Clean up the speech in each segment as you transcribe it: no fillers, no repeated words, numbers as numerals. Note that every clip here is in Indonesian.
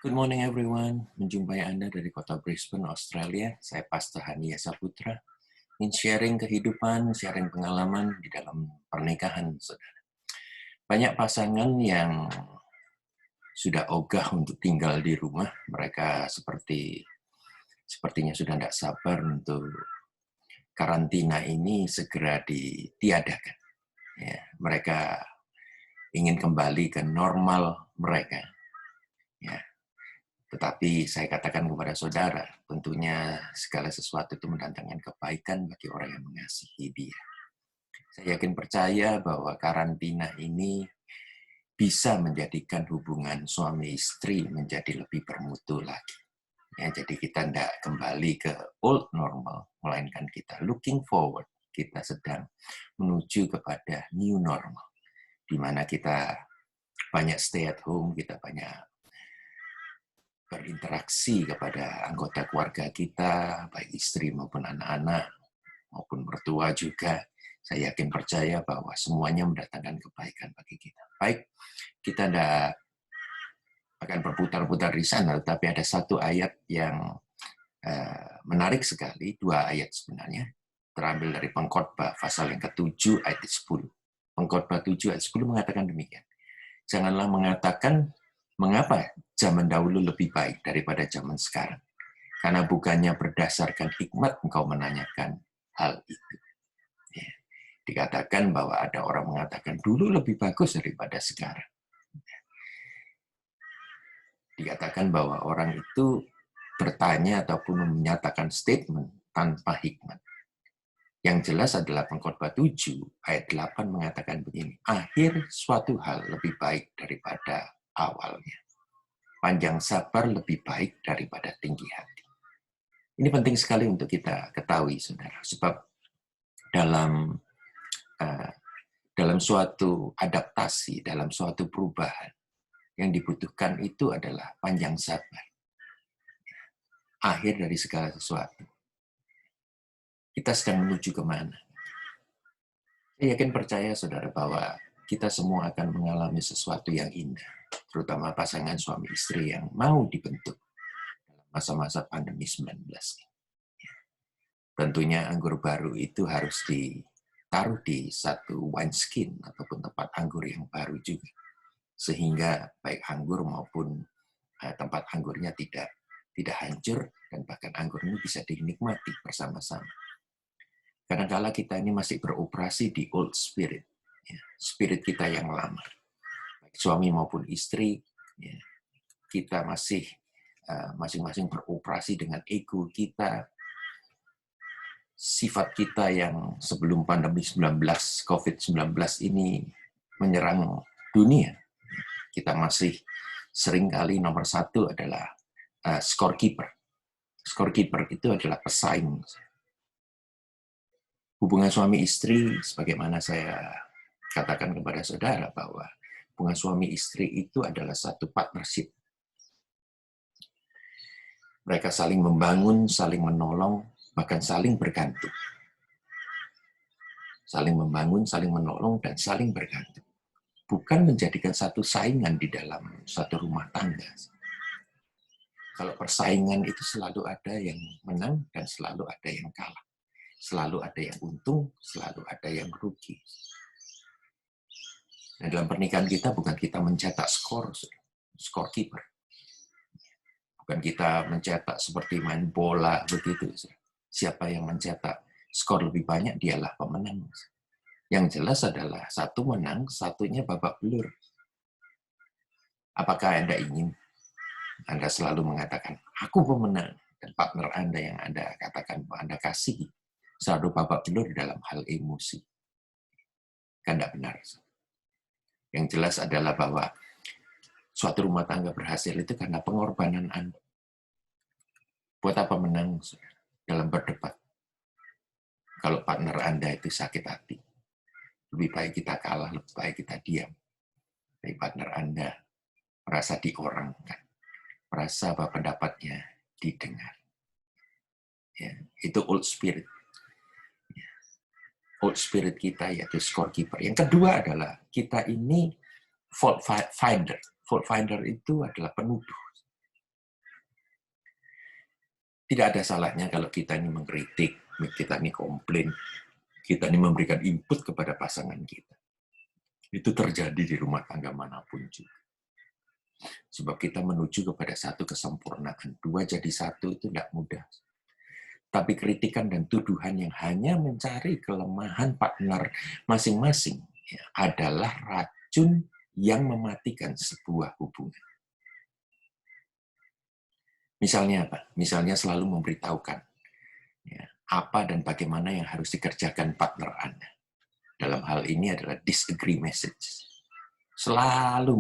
Good morning everyone, menjumpai Anda dari kota Brisbane, Australia. Saya Pastor Hania Saputra, ingin sharing kehidupan, sharing pengalaman di dalam pernikahan, saudara. Banyak pasangan yang sudah ogah untuk tinggal di rumah, mereka sepertinya sudah tidak sabar untuk karantina ini segera ditiadakan. Ya, mereka ingin kembali ke normal mereka. Ya, tetapi saya katakan kepada saudara, tentunya segala sesuatu itu mendatangkan kebaikan bagi orang yang mengasihi Dia. Saya yakin percaya bahwa karantina ini bisa menjadikan hubungan suami istri menjadi lebih bermutu lagi. Ya, jadi kita tidak kembali ke old normal, melainkan kita looking forward. Kita sedang menuju kepada new normal, di mana kita banyak stay at home, kita banyak berinteraksi kepada anggota keluarga kita, baik istri maupun anak-anak, maupun mertua juga. Saya yakin percaya bahwa semuanya mendatangkan kebaikan bagi kita. Baik, kita tidak akan berputar-putar di sana, tetapi ada satu ayat yang menarik sekali, dua ayat sebenarnya, terambil dari Pengkhotbah pasal yang ke-7 ayat 10. Pengkhotbah 7 ayat 10 mengatakan demikian. Janganlah mengatakan, mengapa zaman dahulu lebih baik daripada zaman sekarang? Karena bukannya berdasarkan hikmat engkau menanyakan hal itu. Ya. Dikatakan bahwa ada orang mengatakan dulu lebih bagus daripada sekarang. Dikatakan bahwa orang itu bertanya ataupun menyatakan statement tanpa hikmat. Yang jelas adalah Pengkhotbah 7 ayat 8 mengatakan begini, akhir suatu hal lebih baik daripada awalnya. Panjang sabar lebih baik daripada tinggi hati. Ini penting sekali untuk kita ketahui, saudara. Sebab dalam suatu adaptasi, dalam suatu perubahan, yang dibutuhkan itu adalah panjang sabar. Akhir dari segala sesuatu. Kita sedang menuju kemana? Saya yakin percaya, saudara, bahwa kita semua akan mengalami sesuatu yang indah. Terutama pasangan suami istri yang mau dibentuk dalam masa-masa pandemi 19. Tentunya anggur baru itu harus ditaruh di satu wineskin ataupun tempat anggur yang baru juga. Sehingga baik anggur maupun tempat anggurnya tidak hancur dan bahkan anggur ini bisa dinikmati bersama-sama. Kadang-kala kita ini masih beroperasi di old spirit, ya, spirit kita yang lama. Baik suami maupun istri, ya, kita masih masing-masing beroperasi dengan ego kita, sifat kita yang sebelum pandemi COVID-19 ini menyerang dunia. Kita masih seringkali nomor satu adalah scorekeeper. Scorekeeper itu adalah pesaing. Hubungan suami istri, sebagaimana saya katakan kepada saudara bahwa hubungan suami istri itu adalah satu partnership. Mereka saling membangun, saling menolong, bahkan saling bergantung. Saling membangun, saling menolong, dan saling bergantung. Bukan menjadikan satu saingan di dalam satu rumah tangga. Kalau persaingan itu selalu ada yang menang dan selalu ada yang kalah. Selalu ada yang untung, selalu ada yang rugi. Nah, dalam pernikahan kita bukan kita mencetak scorekeeper. Bukan kita mencetak seperti main bola begitu. Siapa yang mencetak skor lebih banyak, dialah pemenang. Yang jelas adalah satu menang, satunya babak belur. Apakah Anda ingin? Anda selalu mengatakan, aku pemenang. Dan partner Anda yang Anda katakan bahwa Anda kasihi, selalu babak belur dalam hal emosi. Kan tidak benar. Yang jelas adalah bahwa suatu rumah tangga berhasil itu karena pengorbanan Anda. Buat apa menang dalam berdebat? Kalau partner Anda itu sakit hati, lebih baik kita kalah, lebih baik kita diam. Tapi partner Anda merasa diorangkan, merasa bahwa pendapatnya didengar. Ya, itu old spirit. Old spirit kita yaitu scorekeeper. Yang kedua adalah kita ini fault finder. Fault finder itu adalah penuduh. Tidak ada salahnya kalau kita ini mengkritik, kita ini komplain, kita ini memberikan input kepada pasangan kita. Itu terjadi di rumah tangga manapun juga. Sebab kita menuju kepada satu kesempurnaan. Dua jadi satu itu tidak mudah. Tapi kritikan dan tuduhan yang hanya mencari kelemahan partner masing-masing ya, adalah racun yang mematikan sebuah hubungan. Misalnya apa? Misalnya selalu memberitahukan ya, apa dan bagaimana yang harus dikerjakan partner Anda. Dalam hal ini adalah disagree message. Selalu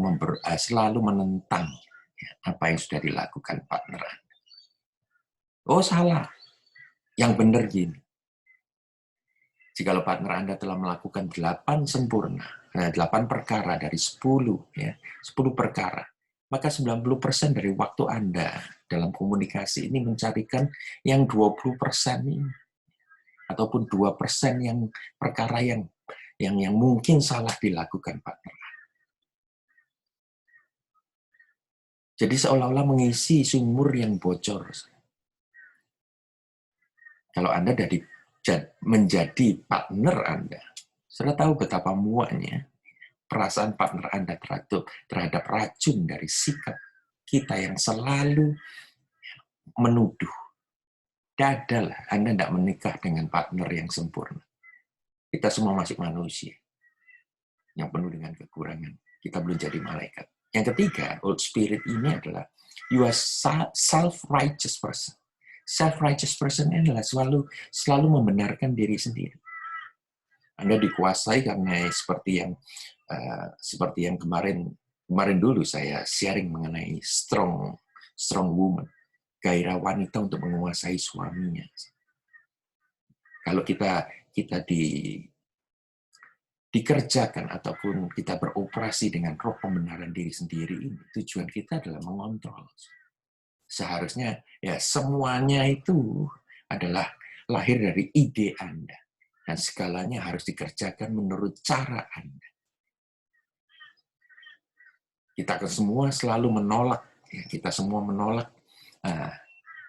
menentang ya, apa yang sudah dilakukan partner Anda. Oh salah, yang benar gini. Jikalau partner Anda telah melakukan 8 sempurna, 8 perkara dari 10, ya, 10 perkara, maka 90% dari waktu Anda dalam komunikasi ini mencarikan yang 20% ini. Ataupun 2% yang perkara yang mungkin salah dilakukan partner. Jadi seolah-olah mengisi sumur yang bocor. Kalau Anda menjadi partner Anda, sudah tahu betapa muaknya perasaan partner Anda terhadap racun dari sikap kita yang selalu menuduh. Dadalah, Anda tidak menikah dengan partner yang sempurna. Kita semua masih manusia yang penuh dengan kekurangan. Kita belum jadi malaikat. Yang ketiga, old spirit ini adalah you are self-righteous person. Self-righteous person adalah selalu membenarkan diri sendiri. Anda dikuasai karena seperti yang kemarin dulu saya sharing mengenai strong woman, gairah wanita untuk menguasai suaminya. Kalau kita dikerjakan ataupun kita beroperasi dengan roh pembenaran diri sendiri ini, tujuan kita adalah mengontrol. Seharusnya ya semuanya itu adalah lahir dari ide Anda. Dan segalanya harus dikerjakan menurut cara Anda. Kita semua selalu menolak, ya, kita semua menolak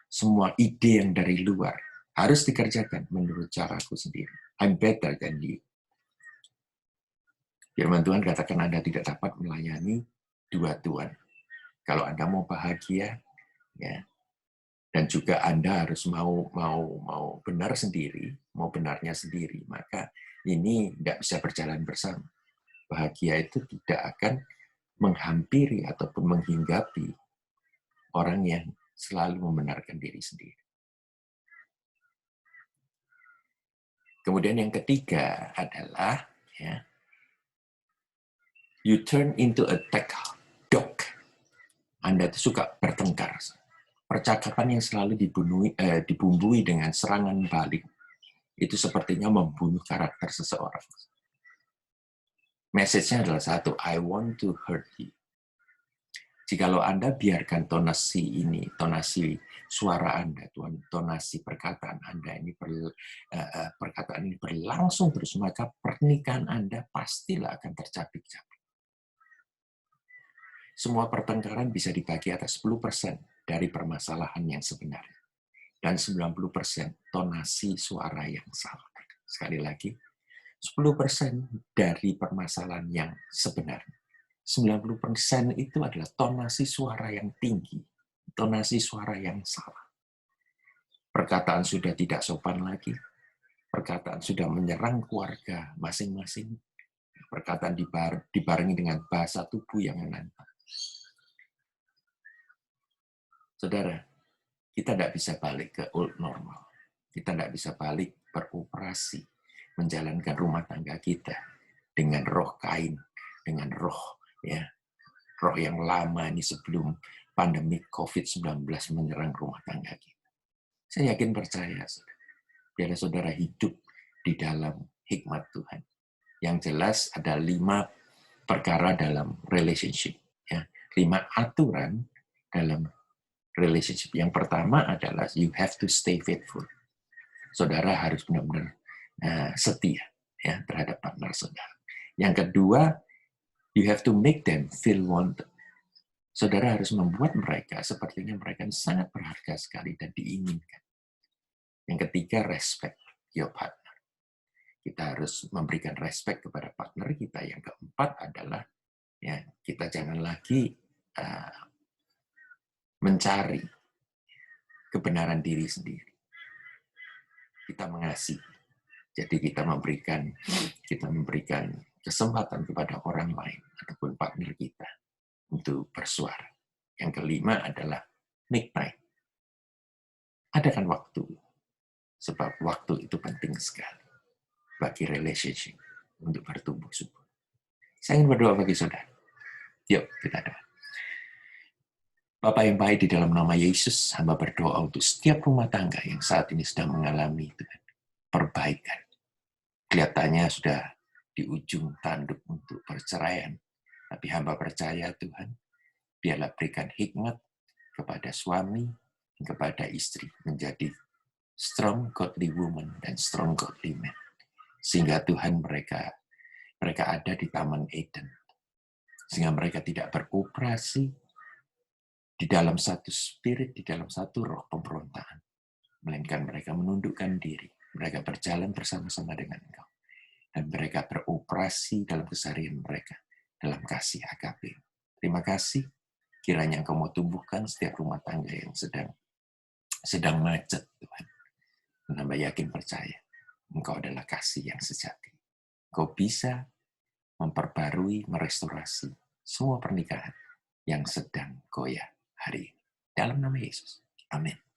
semua ide yang dari luar. Harus dikerjakan menurut caraku sendiri. I'm better than you. Firman Tuhan katakan Anda tidak dapat melayani dua Tuhan. Kalau Anda mau bahagia, ya, dan juga Anda harus mau benar sendiri, mau benarnya sendiri, maka ini tidak bisa berjalan bersama. Bahagia itu tidak akan menghampiri ataupun menghinggapi orang yang selalu membenarkan diri sendiri. Kemudian yang ketiga adalah ya, you turn into a tech dog. Anda itu suka bertengkar. Percakapan yang selalu dibumbui dengan serangan balik itu sepertinya membunuh karakter seseorang. Message-nya adalah satu, I want to hurt you. Jikalau Anda biarkan tonasi suara Anda, tonasi perkataan Anda ini berlangsung terus, maka pernikahan Anda pastilah akan tercapik-capik. Semua pertengkaran bisa dibagi atas 10% dari permasalahan yang sebenarnya. Dan 90% tonasi suara yang salah. Sekali lagi, 10% dari permasalahan yang sebenarnya. 90% itu adalah tonasi suara yang tinggi, tonasi suara yang salah. Perkataan sudah tidak sopan lagi, perkataan sudah menyerang keluarga masing-masing, perkataan dibarengi dengan bahasa tubuh yang menantang. Saudara, kita tidak bisa balik ke old normal. Kita tidak bisa balik beroperasi, menjalankan rumah tangga kita dengan roh Kain, dengan roh yang lama ini sebelum pandemi COVID-19 menyerang rumah tangga kita. Saya yakin percaya, biar saudara hidup di dalam hikmat Tuhan. Yang jelas ada 5 perkara dalam relationship, ya, 5 aturan dalam relationship. Yang pertama adalah you have to stay faithful. Saudara harus benar-benar setia ya terhadap partner saudara. Yang kedua, you have to make them feel wanted. saudara harus membuat mereka sepertinya mereka sangat berharga sekali dan diinginkan. Yang ketiga, respect your partner. Kita harus memberikan respect kepada partner kita. Yang keempat adalah ya kita jangan lagi mencari kebenaran diri sendiri. Kita mengasihi. Jadi kita memberikan kesempatan kepada orang lain ataupun partner kita untuk bersuara. Yang kelima adalah make time. Adakan waktu. Sebab waktu itu penting sekali bagi relationship untuk bertumbuh subur. Saya ingin berdoa bagi saudara. Yuk, kita doa. Bapa yang baik, di dalam nama Yesus, hamba berdoa untuk setiap rumah tangga yang saat ini sedang mengalami perbaikan. Kelihatannya sudah di ujung tanduk untuk perceraian. Tapi hamba percaya Tuhan, biarlah berikan hikmat kepada suami, kepada istri, menjadi strong godly woman dan strong godly man. Sehingga Tuhan mereka ada di Taman Eden. Sehingga mereka tidak beroperasi di dalam satu spirit, di dalam satu roh pemberontakan. Melainkan mereka menundukkan diri. Mereka berjalan bersama-sama dengan Engkau. Dan mereka beroperasi dalam keseharian mereka, dalam kasih agape. Terima kasih, kiranya Engkau mau tumbuhkan setiap rumah tangga yang sedang macet, Tuhan. Dan hamba yakin percaya, Engkau adalah kasih yang sejati. Engkau bisa memperbarui, merestorasi semua pernikahan yang sedang goyah hari ini. Dalam nama Yesus. Amin.